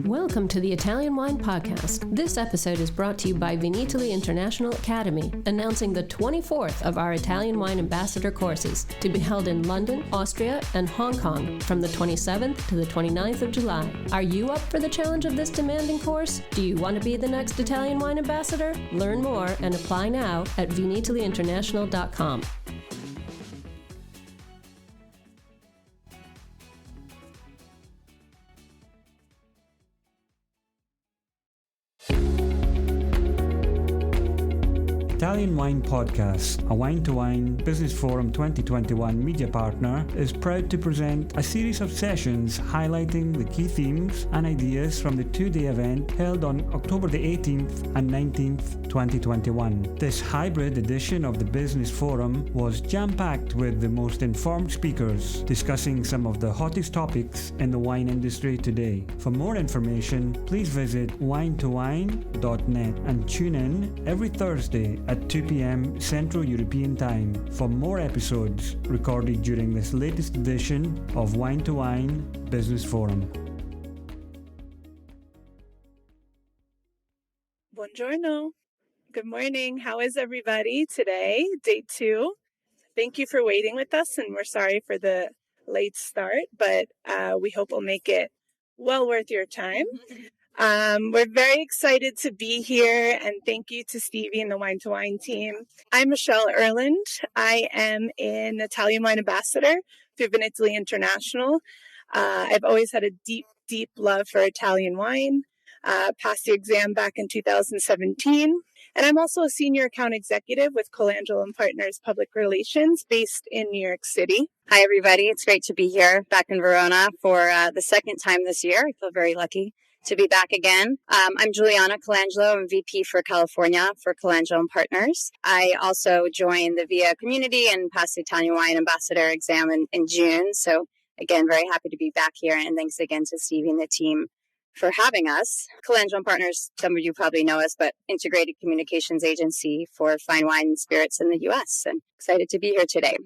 Welcome to the Italian Wine Podcast. This episode is brought to you by Wine2Wine International Academy, announcing the 24th of our Italian Wine Ambassador courses to be held in London, Austria, and Hong Kong from the 27th to the 29th of July. Are you up for the challenge of this demanding course? Do you want to be the next Italian Wine Ambassador? Learn more and apply now at wine2wineinternational.com. Italian Wine Podcast, a Wine2Wine Business Forum 2021 media partner, is proud to present a series of sessions highlighting the key themes and ideas from the two-day event held on October the 18th and 19th, 2021. This hybrid edition of the Business Forum was jam-packed with the most informed speakers discussing some of the hottest topics in the wine industry today. For more information, please visit wine2wine.net and tune in every Thursday at 2 p.m. Central European Time for more episodes recorded during this latest edition of Wine2Wine Business Forum. Buongiorno. Good morning. How is everybody today? Day 2. Thank you for waiting with us, and we're sorry for the late start, but we hope we'll make it well worth your time. We're very excited to be here, and thank you to Stevie and the Wine2Wine team. I'm Michelle Erland. I am an Italian Wine Ambassador through Wine2Wine International. I've always had a deep love for Italian wine. Passed the exam back in 2017. And I'm also a senior account executive with Colangelo and Partners Public Relations based in New York City. Hi, everybody. It's great to be here back in Verona for the second time this year. I feel very lucky to be back again. I'm Juliana Colangelo. I'm VP for California for Colangelo and Partners. I also joined the VIA community and passed the Italian Wine Ambassador exam in June. So again, very happy to be back here. And thanks again to Stevie and the team for having us. Colangelo and Partners, some of you probably know us, but integrated communications agency for fine wine and spirits in the U.S. And excited to be here today.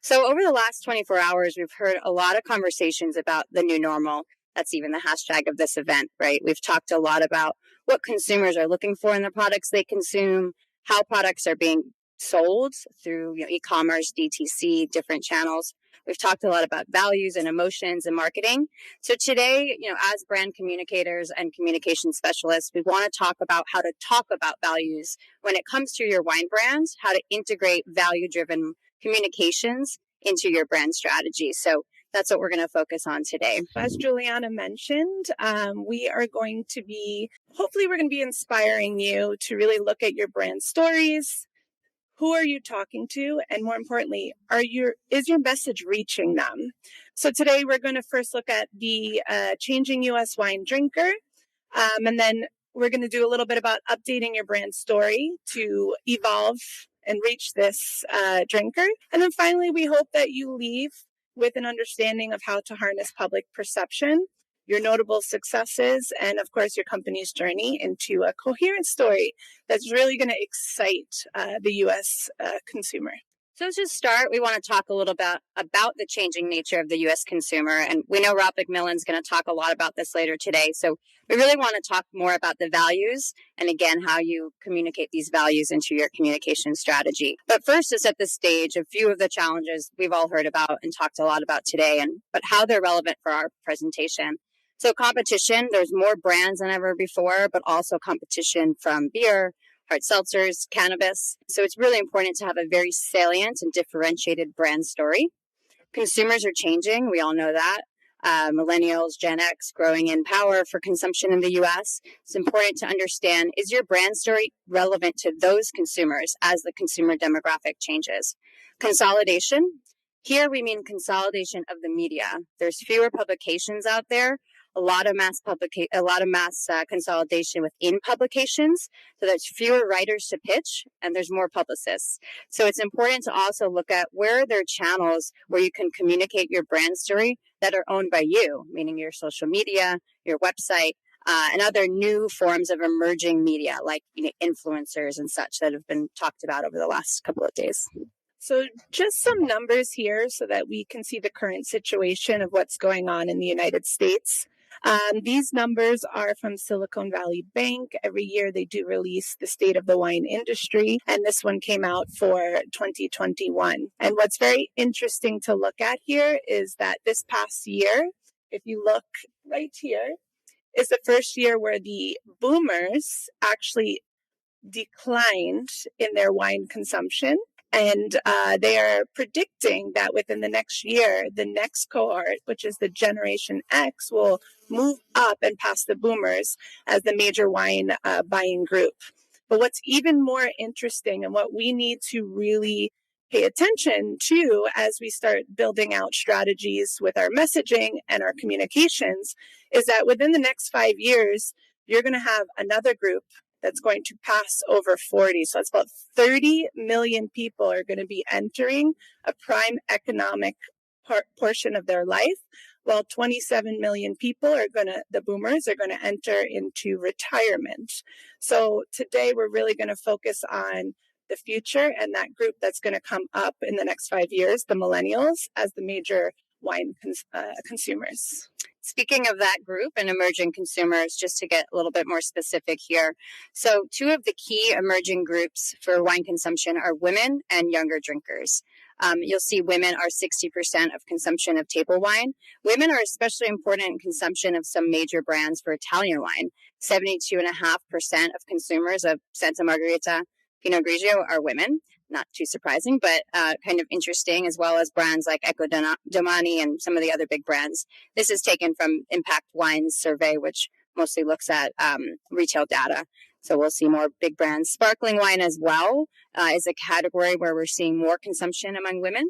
So over the last 24 hours, we've heard a lot of conversations about the new normal. That's even the hashtag of this event, right? We've talked a lot about what consumers are looking for in the products they consume, how products are being sold through e-commerce, DTC, different channels. We've talked a lot about values and emotions and marketing. So today, as brand communicators and communication specialists, we want to talk about how to talk about values when it comes to your wine brands, how to integrate value-driven communications into your brand strategy. So that's what we're going to focus on today. As Juliana mentioned, we are going to be inspiring you to really look at your brand stories. Who are you talking to? And more importantly, is your message reaching them? So today we're going to first look at the changing U.S. wine drinker. And then we're going to do a little bit about updating your brand story to evolve and reach this drinker. And then finally, we hope that you leave with an understanding of how to harness public perception, your notable successes, and of course, your company's journey into a coherent story that's really going to excite the U.S. consumer. So to start, we want to talk a little bit about the changing nature of the U.S. consumer. And we know Rob McMillan's going to talk a lot about this later today. So we really want to talk more about the values and, again, how you communicate these values into your communication strategy. But first, to set the stage, a few of the challenges we've all heard about and talked a lot about today, but how they're relevant for our presentation. So competition, there's more brands than ever before, but also competition from beer, hard seltzers, cannabis. So it's really important to have a very salient and differentiated brand story. Consumers are changing. We all know that. Millennials, Gen X growing in power for consumption in the U.S. It's important to understand, is your brand story relevant to those consumers as the consumer demographic changes? Consolidation. Here we mean consolidation of the media. There's fewer publications out there. A lot of mass consolidation within publications. So there's fewer writers to pitch and there's more publicists. So it's important to also look at where are there channels where you can communicate your brand story that are owned by you, meaning your social media, your website, and other new forms of emerging media like influencers and such that have been talked about over the last couple of days. So just some numbers here so that we can see the current situation of what's going on in the United States. These numbers are from Silicon Valley Bank. Every year they do release the state of the wine industry, and this one came out for 2021. And what's very interesting to look at here is that this past year, if you look right here, is the first year where the boomers actually declined in their wine consumption. And they are predicting that within the next year, the next cohort, which is the Generation X, will move up and pass the boomers as the major wine buying group. But what's even more interesting and what we need to really pay attention to as we start building out strategies with our messaging and our communications is that within the next 5 years, you're going to have another group that's going to pass over 40. So it's about 30 million people are going to be entering a prime economic portion of their life, while 27 million people the boomers are going to enter into retirement. So today we're really going to focus on the future and that group that's going to come up in the next 5 years, the millennials, as the major wine consumers. Speaking of that group and emerging consumers, just to get a little bit more specific here. So 2 of the key emerging groups for wine consumption are women and younger drinkers. You'll see women are 60% of consumption of table wine. Women are especially important in consumption of some major brands for Italian wine. 72.5% of consumers of Santa Margherita Pinot Grigio are women. Not too surprising, but kind of interesting, as well as brands like Eccodomani and some of the other big brands. This is taken from Impact Wine's survey, which mostly looks at retail data. So we'll see more big brands. Sparkling wine as well is a category where we're seeing more consumption among women.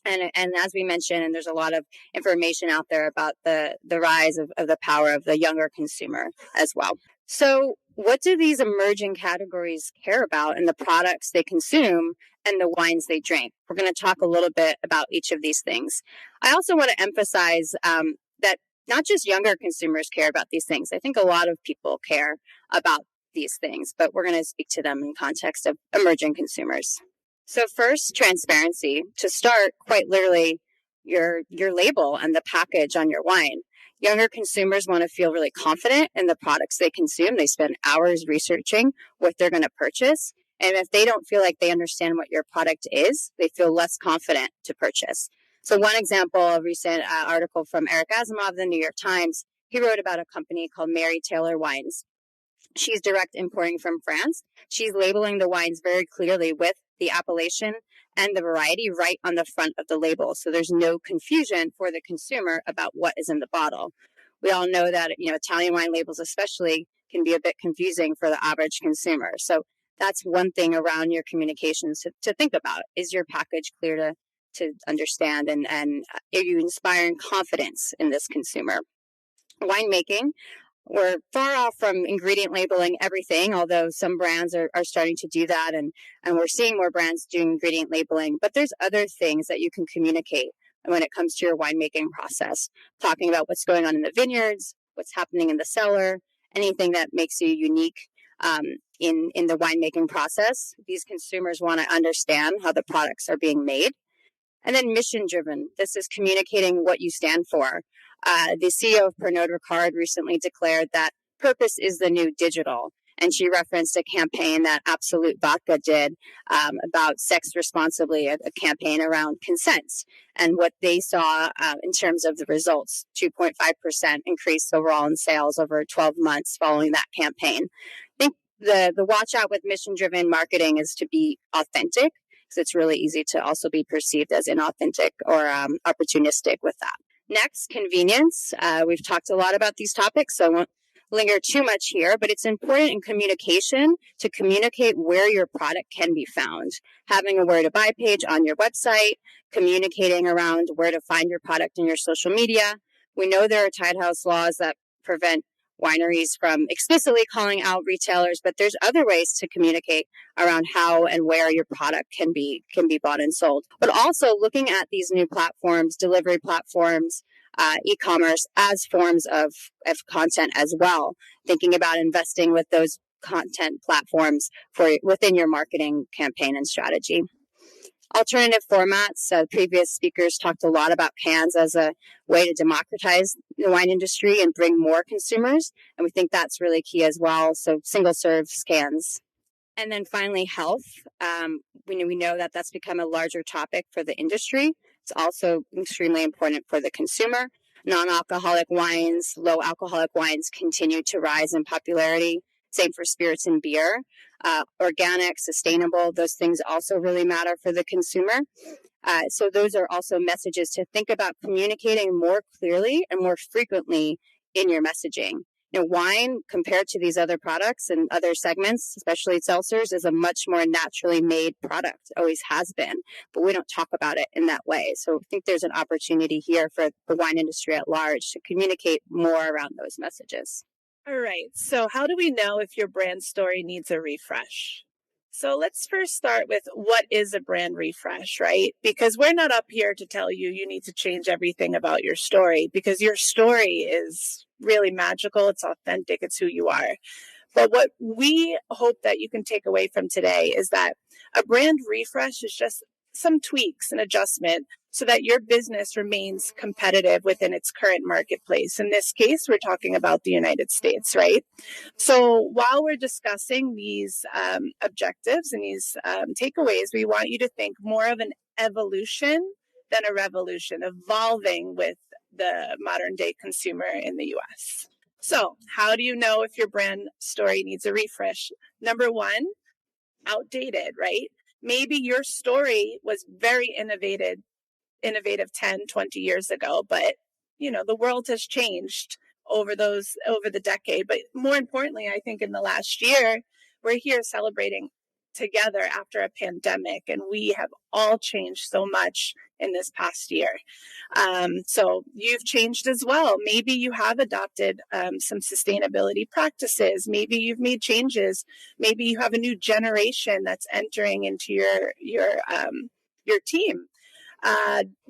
And as we mentioned, and there's a lot of information out there about the rise of the power of the younger consumer as well. So what do these emerging categories care about in the products they consume and the wines they drink? We're going to talk a little bit about each of these things. I also want to emphasize that not just younger consumers care about these things. I think a lot of people care about these things, but we're going to speak to them in context of emerging consumers. So first, transparency. To start, quite literally, your label and the package on your wine. Younger consumers want to feel really confident in the products they consume. They spend hours researching what they're going to purchase. And if they don't feel like they understand what your product is, they feel less confident to purchase. So one example, a recent article from Eric Asimov of the New York Times, he wrote about a company called Mary Taylor Wines. She's direct importing from France. She's labeling the wines very clearly with the appellation and the variety right on the front of the label. So there's no confusion for the consumer about what is in the bottle. We all know that, Italian wine labels especially can be a bit confusing for the average consumer. So that's one thing around your communications to think about. Is your package clear to understand, and are you inspiring confidence in this consumer? Winemaking. We're far off from ingredient labeling everything, although some brands are starting to do that, and we're seeing more brands doing ingredient labeling. But there's other things that you can communicate when it comes to your winemaking process, talking about what's going on in the vineyards, what's happening in the cellar, anything that makes you unique in the winemaking process. These consumers want to understand how the products are being made. And then mission-driven. This is communicating what you stand for. The CEO of Pernod Ricard recently declared that purpose is the new digital. And she referenced a campaign that Absolute Vodka did about sex responsibly, a campaign around consent. And what they saw in terms of the results, 2.5% increase overall in sales over 12 months following that campaign. I think the watch out with mission-driven marketing is to be authentic, because it's really easy to also be perceived as inauthentic or opportunistic with that. Next, convenience. We've talked a lot about these topics, so I won't linger too much here, but it's important in communication to communicate where your product can be found. Having a where to buy page on your website, communicating around where to find your product in your social media. We know there are Tied House laws that prevent wineries from explicitly calling out retailers, but there's other ways to communicate around how and where your product can be bought and sold. But also looking at these new platforms, delivery platforms, e-commerce as forms of content as well. Thinking about investing with those content platforms within your marketing campaign and strategy. Alternative formats. Previous speakers talked a lot about cans as a way to democratize the wine industry and bring more consumers. And we think that's really key as well. So single serve cans. And then finally, health. We know that that's become a larger topic for the industry. It's also extremely important for the consumer. Non-alcoholic wines, low alcoholic wines continue to rise in popularity. Same for spirits and beer. Organic, sustainable, those things also really matter for the consumer. So those are also messages to think about communicating more clearly and more frequently in your messaging. Wine, compared to these other products and other segments, especially seltzers, is a much more naturally made product, always has been, but we don't talk about it in that way. So I think there's an opportunity here for the wine industry at large to communicate more around those messages. All right, so how do we know if your brand story needs a refresh? So let's first start with what is a brand refresh, right? Because we're not up here to tell you need to change everything about your story, because your story is really magical. It's authentic. It's who you are. But what we hope that you can take away from today is that a brand refresh is just some tweaks and adjustment so that your business remains competitive within its current marketplace. In this case, we're talking about the United States, right? So while we're discussing these objectives and these takeaways, we want you to think more of an evolution than a revolution, evolving with the modern day consumer in the US. So how do you know if your brand story needs a refresh? Number one, outdated, right? Maybe your story was very innovative 10, 20 years ago, but the world has changed over the decade. But more importantly, I think in the last year, we're here celebrating together after a pandemic, and we have all changed so much in this past year. So you've changed as well. Maybe you have adopted some sustainability practices. Maybe you've made changes. Maybe you have a new generation that's entering into your team.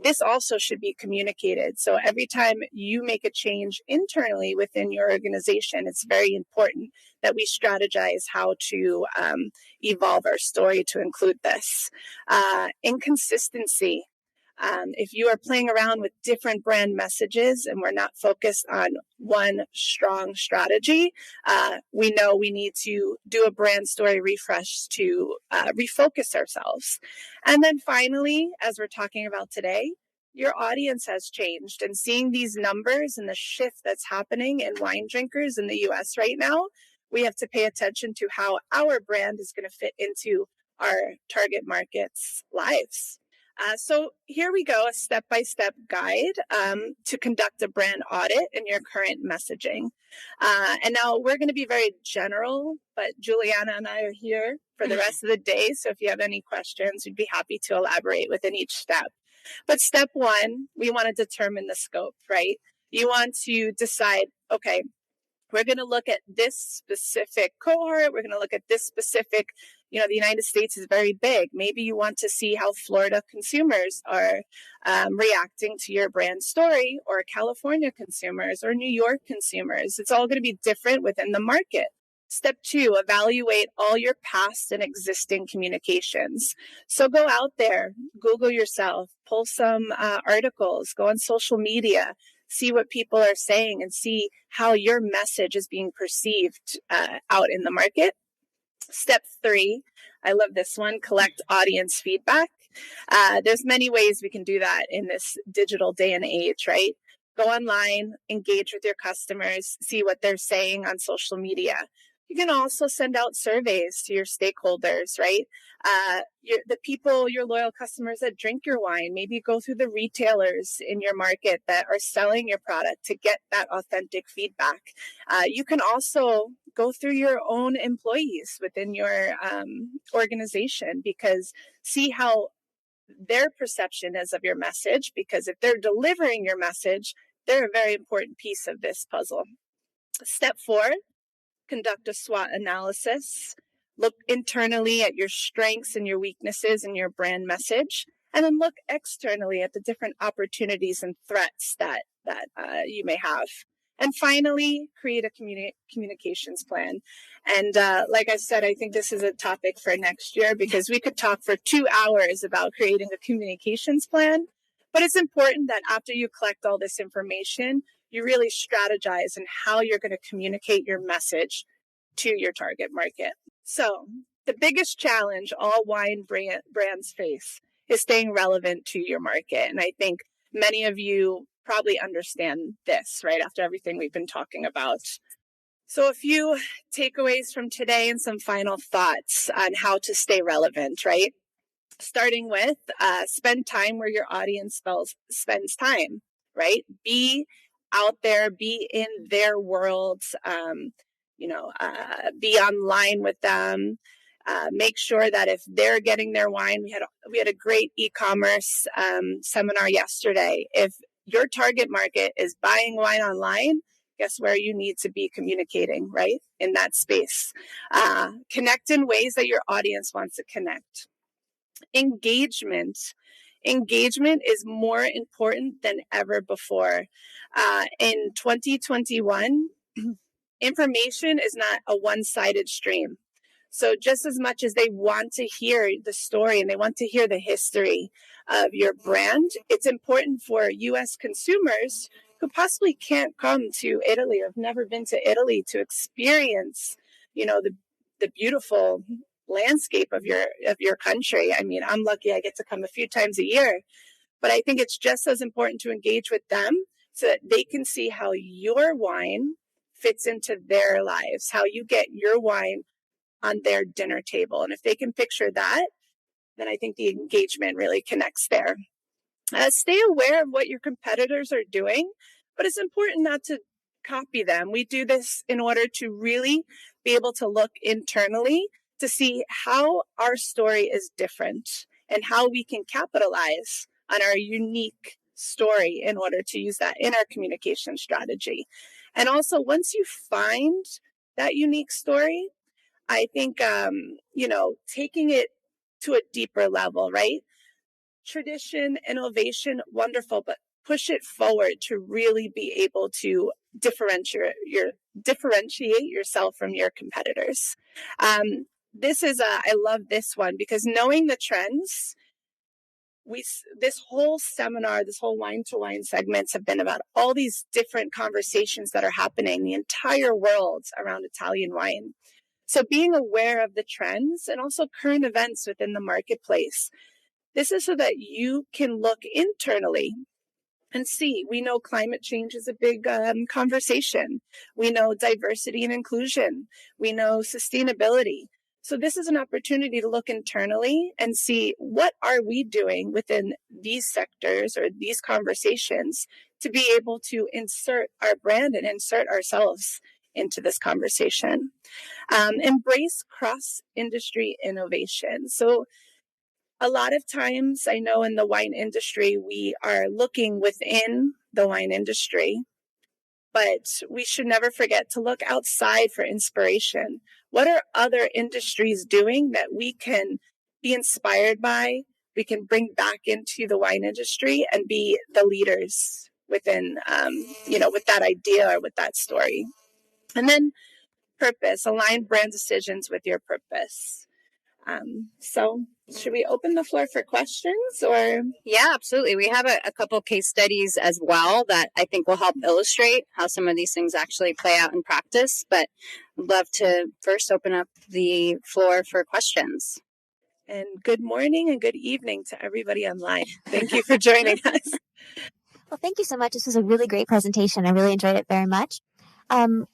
This also should be communicated. So every time you make a change internally within your organization, it's very important that we strategize how to evolve our story to include this. Inconsistency. If you are playing around with different brand messages and we're not focused on one strong strategy, we know we need to do a brand story refresh to refocus ourselves. And then finally, as we're talking about today, your audience has changed, and seeing these numbers and the shift that's happening in wine drinkers in the US right now, we have to pay attention to how our brand is going to fit into our target market's lives. So here we go, a step-by-step guide to conduct a brand audit in your current messaging. And now we're going to be very general, but Juliana and I are here for the rest of the day. So if you have any questions, we'd be happy to elaborate within each step. But step one, we want to determine the scope, right? You want to decide, okay, we're going to look at this specific cohort. We're going to look at this specific, the United States is very big. Maybe you want to see how Florida consumers are reacting to your brand story, or California consumers, or New York consumers. It's all going to be different within the market. Step two, evaluate all your past and existing communications. So go out there, Google yourself, pull some articles, go on social media, see what people are saying, and see how your message is being perceived out in the market. Step three, I love this one, collect audience feedback. There's many ways we can do that in this digital day and age, right? Go online, engage with your customers, see what they're saying on social media. You can also send out surveys to your stakeholders, right? The people, your loyal customers that drink your wine, maybe go through the retailers in your market that are selling your product to get that authentic feedback. You can also go through your own employees within your organization, because see how their perception is of your message, because if they're delivering your message, they're a very important piece of this puzzle. Step four, conduct a SWOT analysis. Look internally at your strengths and your weaknesses in your brand message, and then look externally at the different opportunities and threats that you may have. And finally, create a communications plan. And like I said, I think this is a topic for next year because we could talk for 2 hours about creating a communications plan. But it's important that after you collect all this information, you really strategize in how you're going to communicate your message to your target market. So the biggest challenge all wine brands face is staying relevant to your market. And I think many of you probably understand this, right, after everything we've been talking about. So a few takeaways from today and some final thoughts on how to stay relevant, right? Starting with spend time where your audience spends time, right? Be out there, be in their worlds, be online with them. Make sure that if they're getting their wine, we had a great e-commerce seminar yesterday. If your target market is buying wine online, guess where you need to be communicating, right? In that space. Connect in ways that your audience wants to connect. Engagement is more important than ever before. In 2021, information is not a one-sided stream. So just as much as they want to hear the story and they want to hear the history of your brand, it's important for U.S. consumers who possibly can't come to Italy or have never been to Italy to experience, the beautiful landscape of your country. I mean, I'm lucky I get to come a few times a year, but I think it's just as important to engage with them so that they can see how your wine fits into their lives, how you get your wine on their dinner table. And if they can picture that, then I think the engagement really connects there. Stay aware of what your competitors are doing, but it's important not to copy them. We do this in order to really be able to look internally to see how our story is different and how we can capitalize on our unique story in order to use that in our communication strategy. And also, once you find that unique story, I think, taking it to a deeper level, right? Tradition, innovation, wonderful, but push it forward to really be able to differentiate yourself from your competitors. I love this one because knowing the trends, this whole seminar, this whole Wine2Wine segments have been about all these different conversations that are happening, the entire world around Italian wine. So being aware of the trends and also current events within the marketplace, this is so that you can look internally and see. We know climate change is a big conversation. We know diversity and inclusion. We know sustainability. So this is an opportunity to look internally and see what are we doing within these sectors or these conversations to be able to insert our brand and insert ourselves into this conversation. Embrace cross-industry innovation. So a lot of times I know in the wine industry, we are looking within the wine industry, but we should never forget to look outside for inspiration. What are other industries doing that we can be inspired by? We can bring back into the wine industry and be the leaders within, with that idea or with that story. And then purpose, align brand decisions with your purpose. So should we open the floor for questions or? Yeah, absolutely. We have a couple case studies as well that I think will help illustrate how some of these things actually play out in practice. But I'd love to first open up the floor for questions. And good morning and good evening to everybody online. Thank you for joining us. Well, thank you so much. This was a really great presentation. I really enjoyed it very much. One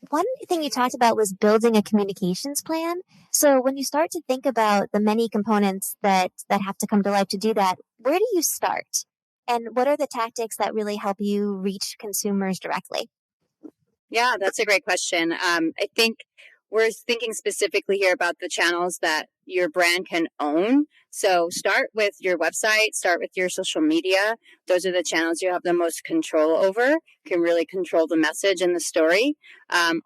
thing you talked about was building a communications plan. So when you start to think about the many components that have to come to life to do that, where do you start? And what are the tactics that really help you reach consumers directly? Yeah, that's a great question. I think we're thinking specifically here about the channels that your brand can own. So start with your website, start with your social media. Those are the channels you have the most control over, can really control the message and the story.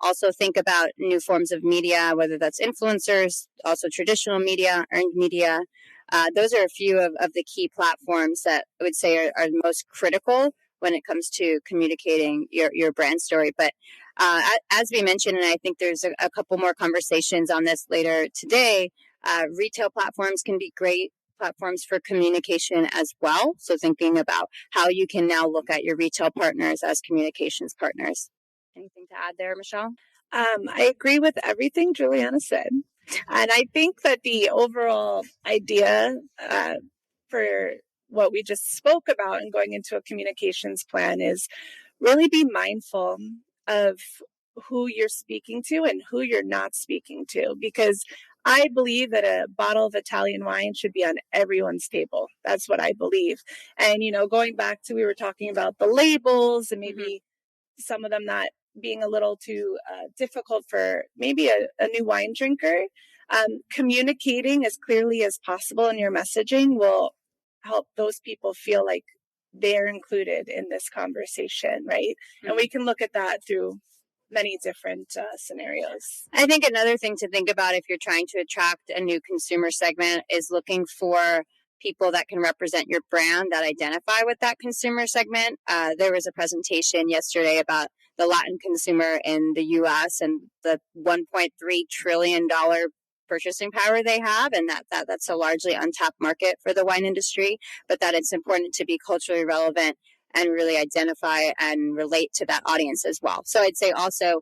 Also think about new forms of media, whether that's influencers, also traditional media, earned media. Those are a few of the key platforms that I would say are most critical when it comes to communicating your brand story. But as we mentioned, and I think there's a couple more conversations on this later today, retail platforms can be great platforms for communication as well. So thinking about how you can now look at your retail partners as communications partners. Anything to add there, Michelle? I agree with everything Juliana said. And I think that the overall idea for what we just spoke about and going into a communications plan is really be mindful of who you're speaking to and who you're not speaking to, because I believe that a bottle of Italian wine should be on everyone's table. That's what I believe. And, going back to, we were talking about the labels and maybe some of them not being a little too difficult for maybe a new wine drinker. Communicating as clearly as possible in your messaging will help those people feel like they're included in this conversation, right? And we can look at that through many different scenarios. I think another thing to think about if you're trying to attract a new consumer segment is looking for people that can represent your brand that identify with that consumer segment. There was a presentation yesterday about the Latin consumer in the U.S. and the $1.3 trillion purchasing power they have, and that's a largely untapped market for the wine industry, but that it's important to be culturally relevant and really identify and relate to that audience as well. So I'd say also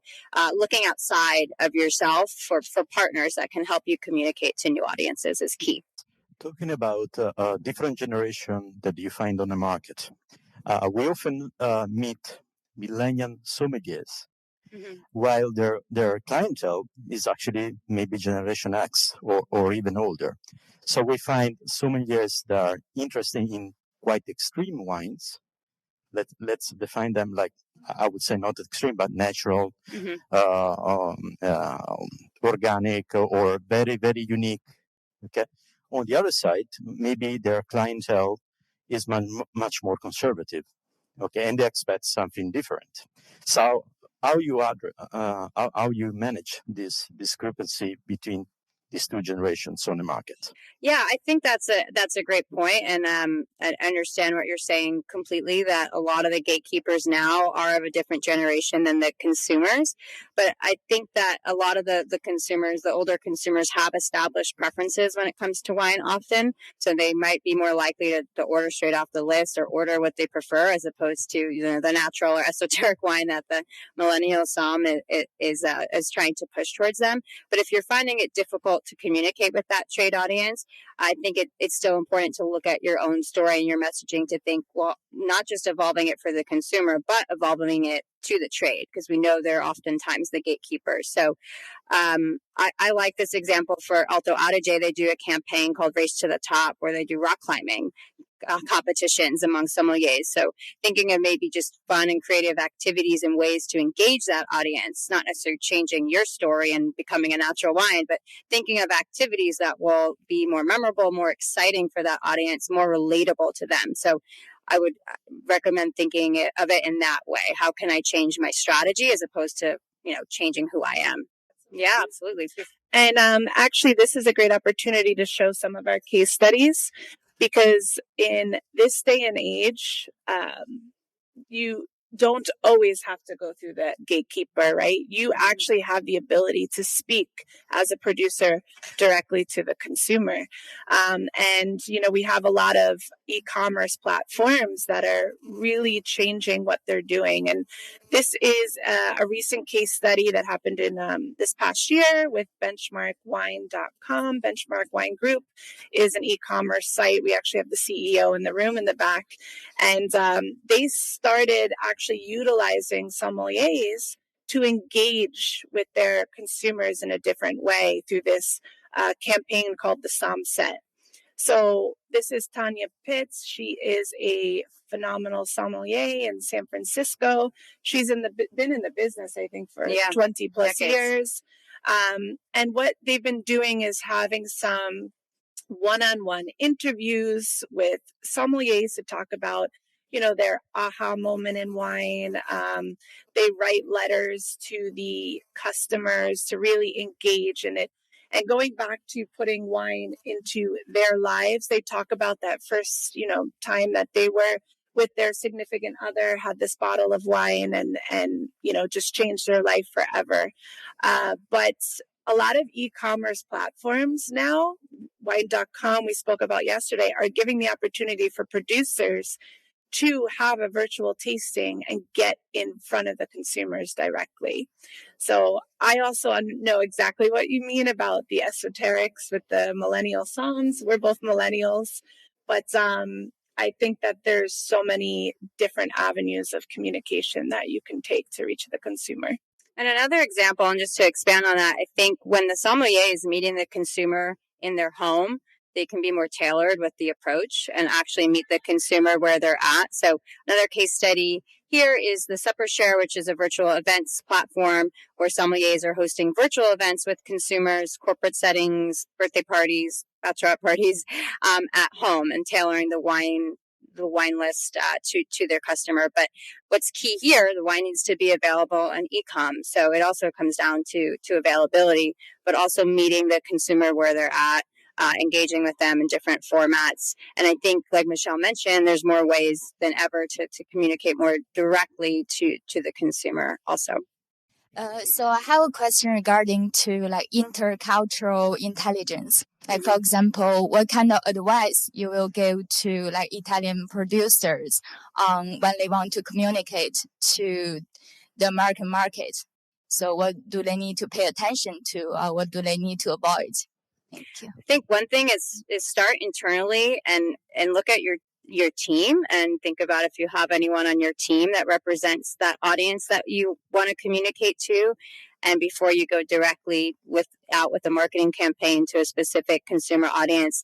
looking outside of yourself for partners that can help you communicate to new audiences is key. Talking about a different generation that you find on the market, we often meet millennial sommeliers, while their clientele is actually maybe Generation X or even older. So we find sommeliers that are interested in quite extreme wines. Let's define them like, I would say not extreme, but natural, organic, or very, very unique. Okay. On the other side, maybe their clientele is much more conservative. Okay, and they expect something different. So how you manage this discrepancy between these two generations on the market? Yeah, I think that's a great point, and I understand what you're saying completely. That a lot of the gatekeepers now are of a different generation than the consumers, but I think that a lot of the consumers, the older consumers, have established preferences when it comes to wine often, so they might be more likely to order straight off the list or order what they prefer, as opposed to the natural or esoteric wine that the millennial somm is trying to push towards them. But if you're finding it difficult to communicate with that trade audience, I think it's still important to look at your own story and your messaging to think, well, not just evolving it for the consumer, but evolving it to the trade, because we know they're oftentimes the gatekeepers. So I like this example for Alto Adige. They do a campaign called Race to the Top, where they do rock climbing competitions among sommeliers. So thinking of maybe just fun and creative activities and ways to engage that audience, not necessarily changing your story and becoming a natural wine, but thinking of activities that will be more memorable, more exciting for that audience, more relatable to them. So I would recommend thinking of it in that way. How can I change my strategy as opposed to, changing who I am? Yeah, absolutely. And actually, this is a great opportunity to show some of our case studies, because in this day and age, you don't always have to go through the gatekeeper, right? You actually have the ability to speak as a producer directly to the consumer. And, we have a lot of e-commerce platforms that are really changing what they're doing. And this is a recent case study that happened in this past year with benchmarkwine.com. Benchmark Wine Group is an e-commerce site. We actually have the CEO in the room in the back. And they started actually utilizing sommeliers to engage with their consumers in a different way through this campaign called the Somm Set. So this is Tanya Pitts. She is a phenomenal sommelier in San Francisco. She's been in the business, I think, for 20 plus years. And what they've been doing is having some one-on-one interviews with sommeliers to talk about, their aha moment in wine. They write letters to the customers to really engage in it. And going back to putting wine into their lives, they talk about that first, time that they were with their significant other, had this bottle of wine and just changed their life forever. But a lot of e-commerce platforms now, wine.com we spoke about yesterday, are giving the opportunity for producers to have a virtual tasting and get in front of the consumers directly. So I also know exactly what you mean about the esoterics with the millennial songs. We're both millennials, but I think that there's so many different avenues of communication that you can take to reach the consumer. And another example, and just to expand on that, I think when the sommelier is meeting the consumer in their home, they can be more tailored with the approach and actually meet the consumer where they're at. So another case study here is the Supper Share, which is a virtual events platform where sommeliers are hosting virtual events with consumers, corporate settings, birthday parties, bachelorette parties at home, and tailoring the wine list to their customer. But what's key here, the wine needs to be available on e-com. So it also comes down to availability, but also meeting the consumer where they're at, engaging with them in different formats. And I think, like Michelle mentioned, there's more ways than ever to communicate more directly to the consumer also. So I have a question regarding to like intercultural intelligence. Like, for example, what kind of advice you will give to like Italian producers when they want to communicate to the American market? So what do they need to pay attention to? What do they need to avoid? Thank you. I think one thing is start internally and look at your team and think about if you have anyone on your team that represents that audience that you want to communicate to. And before you go directly out with a marketing campaign to a specific consumer audience,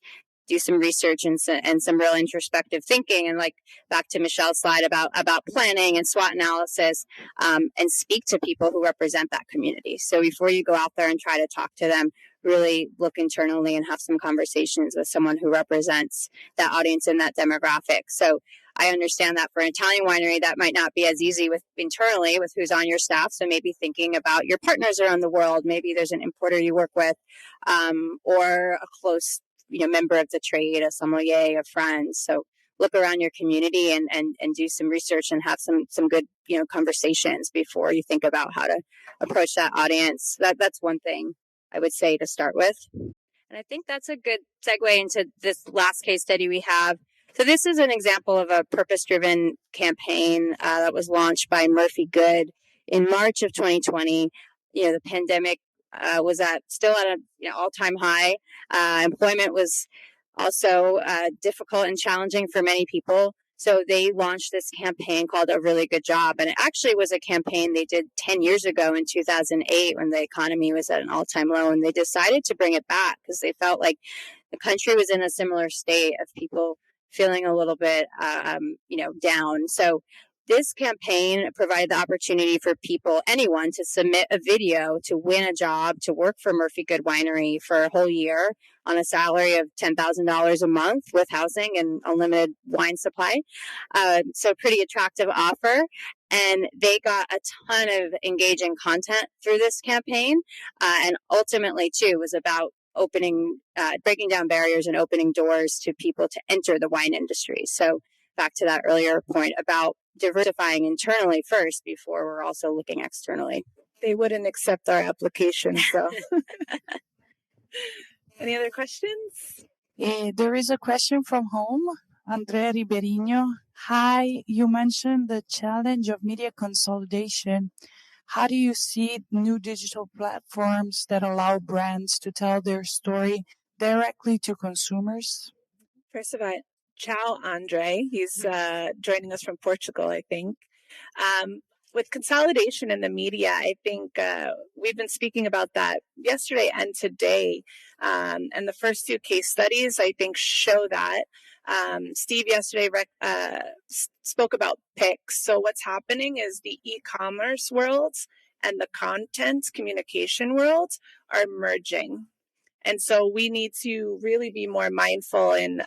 do some research and some real introspective thinking. And like back to Michelle's slide about planning and SWOT analysis, and speak to people who represent that community. So before you go out there and try to talk to them, really look internally and have some conversations with someone who represents that audience and that demographic. So I understand that for an Italian winery, that might not be as easy internally with who's on your staff. So maybe thinking about your partners around the world. Maybe there's an importer you work with, or a close member of the trade, a sommelier, a friend. So look around your community and do some research and have some good conversations before you think about how to approach that audience. That's one thing I would say to start with. And I think that's a good segue into this last case study we have. So this is an example of a purpose-driven campaign that was launched by Murphy Good in March of 2020. The pandemic was still at an all-time high. Employment was also difficult and challenging for many people. So they launched this campaign called A Really Good Job. And it actually was a campaign they did 10 years ago in 2008 when the economy was at an all-time low. And they decided to bring it back because they felt like the country was in a similar state of people feeling a little bit, down. So this campaign provided the opportunity for anyone to submit a video to win a job to work for Murphy Good Winery for a whole year on a salary of $10,000 a month with housing and unlimited wine supply. So pretty attractive offer. And they got a ton of engaging content through this campaign. And ultimately, too, was about breaking down barriers and opening doors to people to enter the wine industry. So back to that earlier point about diversifying internally first before we're also looking externally. They wouldn't accept our application, so. Any other questions? There is a question from home. Andrea Riberino. Hi, you mentioned the challenge of media consolidation. How do you see new digital platforms that allow brands to tell their story directly to consumers? First of all, ciao, Andre. He's joining us from Portugal, I think. With consolidation in the media, I think we've been speaking about that yesterday and today. And the first two case studies, I think, show that. Steve yesterday spoke about picks. So what's happening is the e-commerce world and the content communication world are merging. And so we need to really be more mindful in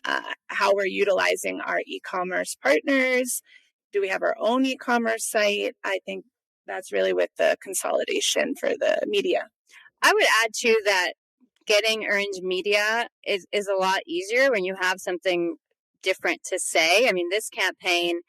how we're utilizing our e-commerce partners. Do we have our own e-commerce site? I think that's really with the consolidation for the media. I would add to that getting earned media is a lot easier when you have something different to say. I mean, this campaign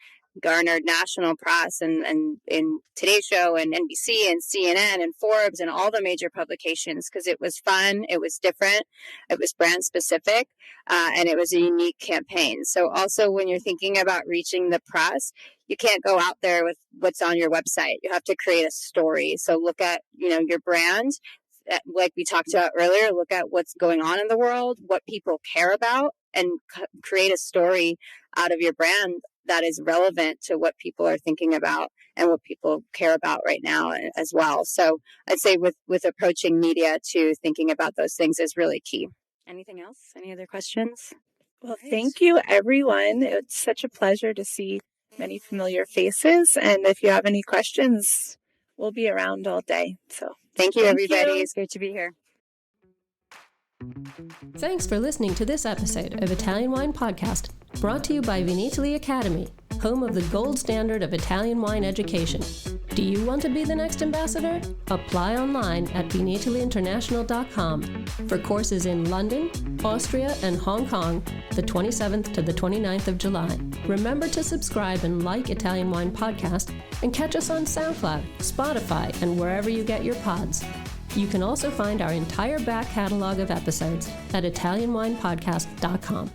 garnered national press and in Today Show and NBC and CNN and Forbes and all the major publications because it was fun, it was different, it was brand specific, and it was a unique campaign. So also when you're thinking about reaching the press, you can't go out there with what's on your website. You have to create a story. So look at, your brand, like we talked about earlier, look at what's going on in the world, what people care about, and create a story out of your brand that is relevant to what people are thinking about and what people care about right now as well. So I'd say with approaching media to thinking about those things is really key. Anything else? Any other questions? Well, thank you, everyone. It's such a pleasure to see many familiar faces. And if you have any questions, we'll be around all day. So thank you, everybody. It's great to be here. Thanks for listening to this episode of Italian Wine Podcast, brought to you by Wine Italy Academy, home of the gold standard of Italian wine education. Do you want to be the next ambassador? Apply online at wineitalyinternational.com for courses in London, Austria, and Hong Kong, the 27th to the 29th of July. Remember to subscribe and like Italian Wine Podcast and catch us on SoundCloud, Spotify, and wherever you get your pods. You can also find our entire back catalog of episodes at ItalianWinePodcast.com.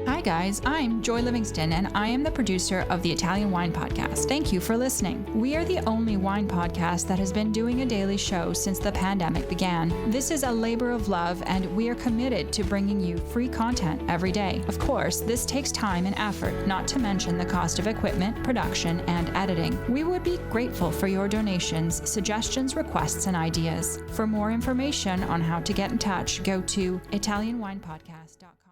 Hi guys, I'm Joy Livingston and I am the producer of the Italian Wine Podcast. Thank you for listening. We are the only wine podcast that has been doing a daily show since the pandemic began. This is a labor of love and we are committed to bringing you free content every day. Of course, this takes time and effort, not to mention the cost of equipment, production, and editing. We would be grateful for your donations, suggestions, requests, and ideas. For more information on how to get in touch, go to ItalianWinePodcast.com.